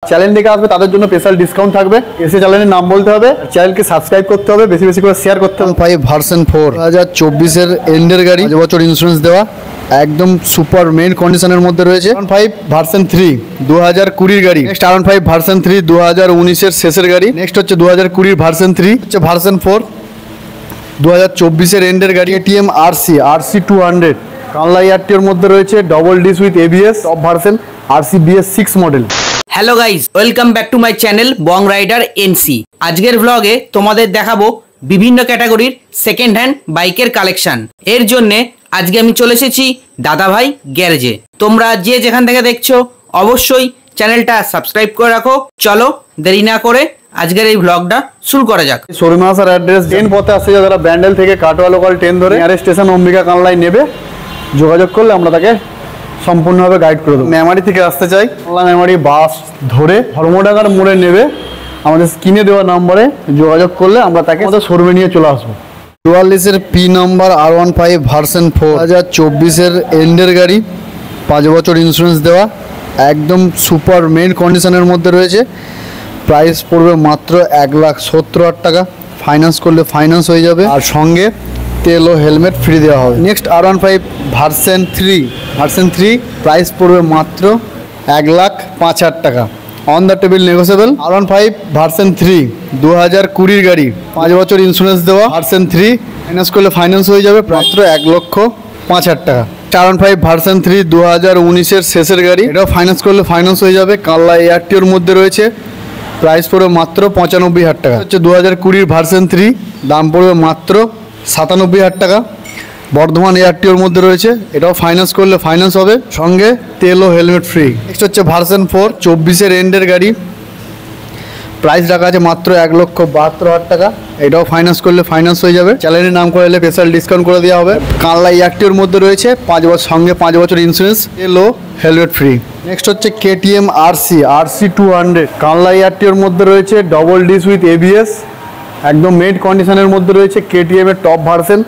Channel থেকে আসবে তাদের জন্য স্পেশাল ডিসকাউন্ট থাকবে। এসে চ্যানেলের নাম বলতে হবে, চ্যানেলকে সাবস্ক্রাইব করতে হবে, বেশি বেশি করে শেয়ার করতে হবে। 5 ভার্সন 4 2024 এন্ডের গাড়ি, 5 বছর ইন্স্যুরেন্স দেওয়া, একদম সুপার মেইন কন্ডিশনের মধ্যে রয়েছে। 5 ভার্সন 3 2020 গাড়ি। নেক্সট R15 ভার্সন 3 2019 শেষের গাড়ি। নেক্সট হচ্ছে 2020 ভার্সন 3, হচ্ছে ভার্সন 4 2024 এন্ডের গাড়ি। KTM RC 200 কানলা ইয়ারটির মধ্যে রয়েছে, double disc with ABS, top version RC BS 6 model. Hello guys, welcome back to my channel Bong rider NC। আজকের ব্লগে তোমাদের দেখাবো বিভিন্ন ক্যাটাগরির সেকেন্ড হ্যান্ড বাইকের কালেকশন। এর জন্য আজকে আমি চলে এসেছি দাদাভাই গ্যারেজে। তোমরা যে যেখান থেকে দেখছো অবশ্যই চ্যানেলটা সাবস্ক্রাইব করে রাখো। চলো দেরি না করে আজকের এই ব্লগটা শুরু করা যাক। শোরুমে আসার অ্যাড্রেস ট্রেন পথে আসছে, যারা ব্যান্ডেল থেকে কাটোয়া লোকাল ট্রেন ধরে নিয়ারেস্ট স্টেশন অম্বিকা কানলায় নেবে, যোগাযোগ করলে আমরা তাকে সম্পূর্ণভাবে গাইড করে দেবো। মেমারি থেকে আসতে চাই, কানলা মেমারি বাস ধরে ধর্মডাঙ্গার মোড়ে নেবে, আমাদের স্ক্রিনে দেওয়া নম্বরে যোগাযোগ করলে আমরা তাকে আমাদের শোরুমে নিয়ে চলে আসবো। 44 P নাম্বার R15 ভার্সন 4 2024 এন্ডের গাড়ি, 5 বছর ইন্স্যুরেন্স দেওয়া, একদম সুপার মেইন কন্ডিশনের মধ্যে রয়েছে। প্রাইস পড়বে মাত্র 1,70,000 টাকা। ফাইন্যান্স করলে ফাইন্যান্স হয়ে যাবে, আর সঙ্গে তেল ও হেলমেট ফ্রি দেওয়া হবে। নেক্সট R15 ভার্সন 3 প্রাইস পড়বে মাত্র 1,05,000 টাকা। On the table negotiable. R15 version 3 2020 গাড়ি, 5 বছর ইন্স্যুরেন্স দেওয়া, ভার্সন 3 ফাইন্যান্স করলে ফাইন্যান্স হয়ে যাবে মাত্র 1,05,000 টাকা। R15 ভার্সন 3 2019 শেষের গাড়ি, এটাও ফাইন্যান্স করলে ফাইন্যান্স হয়ে যাবে। কানলা এয়ারটিওর মধ্যে রয়েছে, প্রাইস পড়বে মাত্র 95,000 টাকা। হচ্ছে 2020 ভার্সন 3, দাম পড়বে মাত্র 97,000 টাকা। বর্ধমান এয়ারটিওর মধ্যে রয়েছে, এটাও ফাইন্যান্স করলে ফাইন্যান্স হবে, সঙ্গে তেল ও হেলমেট ফ্রি। নেক্সট হচ্ছে ভার্সন 4 24 এন্ডের গাড়ি, প্রাইস রাখা আছে মাত্র 1,72,000 টাকা। এটাও ফাইন্যান্স করলে ফাইন্যান্স হয়ে যাবে, চ্যানেলের নাম করলে স্পেশাল ডিসকাউন্ট করে দেওয়া হবে। কানলা এয়ারটিওর মধ্যে রয়েছে, 5 বছর সঙ্গে 5 বছর ইন্স্যুরেন্স, তেল ও হেলমেট ফ্রি। নেক্সট হচ্ছে KTM RC 200 কানলা এয়ারটিওর মধ্যে রয়েছে, ডবল ডিস উইথ ABS, একদম মেড কন্ডিশনের মধ্যে রয়েছে। KTM এর top version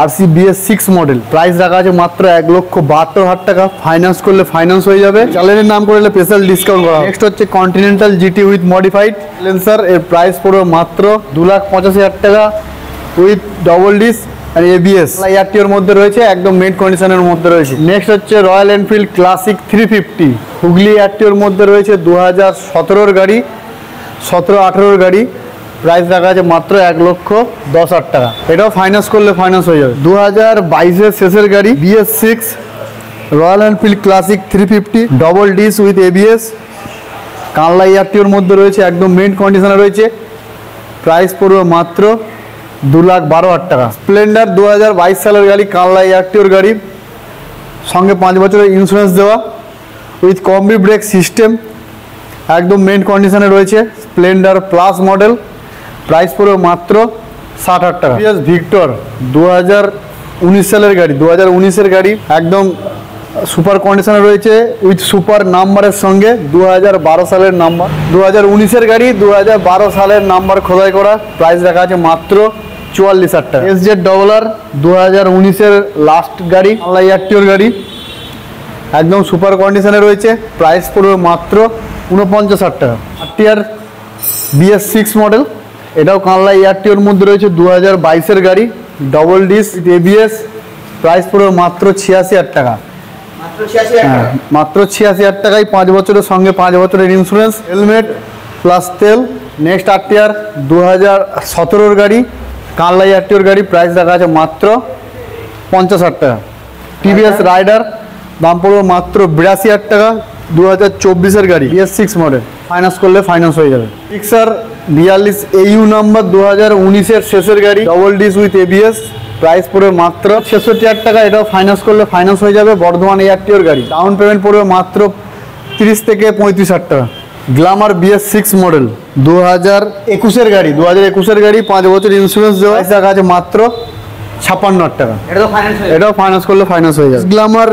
RC BS 6 model, price রাখা আছে মাত্র 1,72,000 টাকা। ফাইন্যান্স করলে ফাইন্যান্স হয়ে যাবে, চ্যানেলের নাম করলে স্পেশাল ডিসকাউন্ট করা হবে। নেক্সট হচ্ছে Continental GT with modified silencer, এর প্রাইস পড়বে মাত্র 2,85,000 টাকা উইথ ডবল ডিস আর ABS। এয়ারটিওর মধ্যে রয়েছে, একদম মেড কন্ডিশনের মধ্যে রয়েছে। নেক্সট হচ্ছে রয়্যাল এনফিল্ড ক্লাসিক 350 হুগলি এয়ারটিওর মধ্যে রয়েছে, 2017 গাড়ি, 17-18 গাড়ি, প্রাইস রাখা আছে মাত্র 1,10,000 টাকা। এটাও ফাইন্যান্স করলে ফাইন্যান্স হয়ে যাবে। 2022 শেষের গাড়ি, BS 6 royal Enfield Classic 350 double disc with ABS, কানলা এয়ারটিওর মধ্যে রয়েছে, একদম মেইন কন্ডিশনে রয়েছে। প্রাইস পড়বে মাত্র 2,12,000 টাকা। স্প্লেন্ডার 2022 সালের গাড়ি, কানলা এয়ারটিওর গাড়ি, সঙ্গে 5 বছরের ইন্স্যুরেন্স দেওয়া উইথ কম্বি ব্রেক সিস্টেম, একদম মেইন কন্ডিশনে রয়েছে। স্প্লেন্ডার প্লাস মডেল, প্রাইস পড়বে মাত্র 60,000 টাকা। ভিক্টর 2019 সালের গাড়ি, 2019 গাড়ি, একদম সুপার কন্ডিশনে রয়েছে উইথ সুপার নাম্বারের সঙ্গে, 2012 সালের নাম্বার। 2019 গাড়ি, 2012 সালের নাম্বার খোদাই করা, প্রাইস রাখা আছে মাত্র 44,000 টাকা। SZ ডবলার 2019 লাস্ট গাড়ি, কানলা এয়ারটিওর গাড়ি, একদম সুপার কন্ডিশনে রয়েছে, প্রাইস পড়বে মাত্র 49,000 টাকা। RTR BS 6 মডেল, এটাও কানলা এয়ারটিওর মধ্যে রয়েছে, 2022 গাড়ি, ডবল ডিস ABS, প্রাইস পড়বে মাত্র 86,000 টাকা। মাত্র 86,000 টাকায় 5 বছরের সঙ্গে 5 বছরের ইন্স্যুরেন্স, হেলমেট প্লাস তেল। নেক্সট RTR 2017 গাড়ি, কানলা এয়ারটিওর গাড়ি, প্রাইস রাখা আছে মাত্র 50,000 টাকা। TVS রাইডার, দাম পড়বে মাত্র 82,000 টাকা, 2024 গাড়ি, BS 6 মডেল, ফাইন্যান্স করলে ফাইন্যান্স হয়ে যাবে। পিক্সার 42 AU নাম্বার 2019 শেষের গাড়ি, double disc with ABS, price পড়বে মাত্র 66,000 টাকা। এটাও ফাইন্যান্স করলে ফাইন্যান্স হয়ে যাবে। বর্ধমান এয়ারটিওর গাড়ি, ডাউন পেমেন্ট পড়বে মাত্র 30 থেকে 35,000 টাকা। গ্ল্যামার BS 6 মডেল 2021 গাড়ি, 2021 গাড়ি, 5 বছর ইন্স্যুরেন্স দেওয়া, রাখা আছে মাত্র 56,000 টাকা। এটাও ফাইন্যান্স করলে ফাইন্যান্স হয়ে যাবে। গ্ল্যামার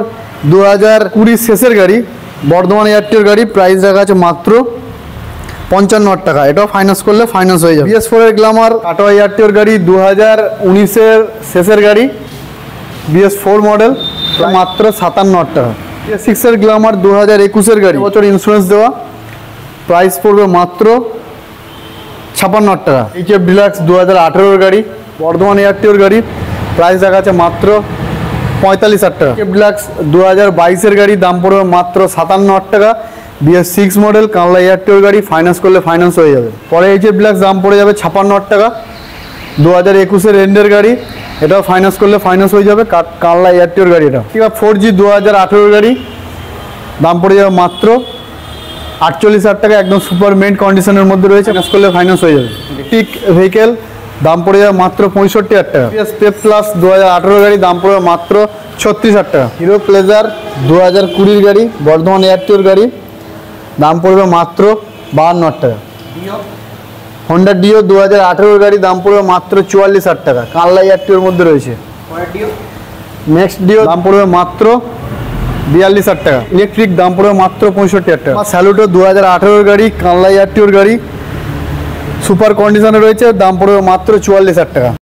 2020 শেষের গাড়ি, বর্ধমান এয়ারটিওর গাড়ি, প্রাইস রাখা আছে মাত্র 55,000 টাকা। এটাও ফাইন্যান্স করলে ফাইন্যান্স হয়ে যাবে। BS 4 গ্ল্যামার কাটোয়া এয়ারটিওর গাড়ি, 2019 শেষের গাড়ি, BS 4 মডেল, মাত্র 57,000 টাকা। BS 6 গ্ল্যামার 2021 গাড়ি, বছর ইন্স্যুরেন্স দেওয়া, প্রাইস পড়বে মাত্র 56,000 টাকা। এইচএফ ডিলাক্স 2018 গাড়ি, বর্ধমান এয়ারটিওর গাড়ি, প্রাইস দেখা আছে মাত্র 45,000 টাকা। এইচএফ ডিলাক্স 2022 গাড়ি, দাম পড়বে মাত্র 57,000 টাকা। BS6 মডেল, কানলা এয়ারটিওর গাড়ি, ফাইন্যান্স করলে ফাইন্যান্স হয়ে যাবে। পরে এইচএফ ডিলাক্স দাম পড়ে যাবে 56,000 টাকা। 2021 এন্ডের গাড়ি, এটাও ফাইন্যান্স করলে ফাইন্যান্স হয়ে যাবে, কানলা এয়ারটিওর গাড়ি এটা। ঠিক আছে, 4G 2018 গাড়ি, দাম পড়ে যাবে মাত্র 48,000 টাকা। একদম সুপার মেন্ট কন্ডিশনের মধ্যে রয়েছে, ফাইন্যান্স করলে ফাইন্যান্স হয়ে যাবে। টিক ভেহিকেল, দাম পড়ে যাবে মাত্র 65,000 টাকা। স্টেপ প্লাস 2018 গাড়ি, দাম পড়বে মাত্র 36,000 টাকা। হিরো প্লেজার 2020 গাড়ি, বর্ধমান এয়ারটিওর গাড়ি, দাম পড়বে মাত্র 52,000 টাকা। হন্ডা ডিও 2018 গাড়ি, দাম পড়বে মাত্র 44,000 টাকা, কানলা এয়ারটিওর মধ্যে রয়েছে। নেক্সট ডিও দাম পড়বে মাত্র 42,000 টাকা। ইলেকট্রিক দাম পড়বে মাত্র 65,000 টাকা। স্যালুটো 2018 গাড়ি, কানলা এয়ারটিওর গাড়ি, সুপার কন্ডিশনে রয়েছে, দাম পড়বে মাত্র 44,000 টাকা।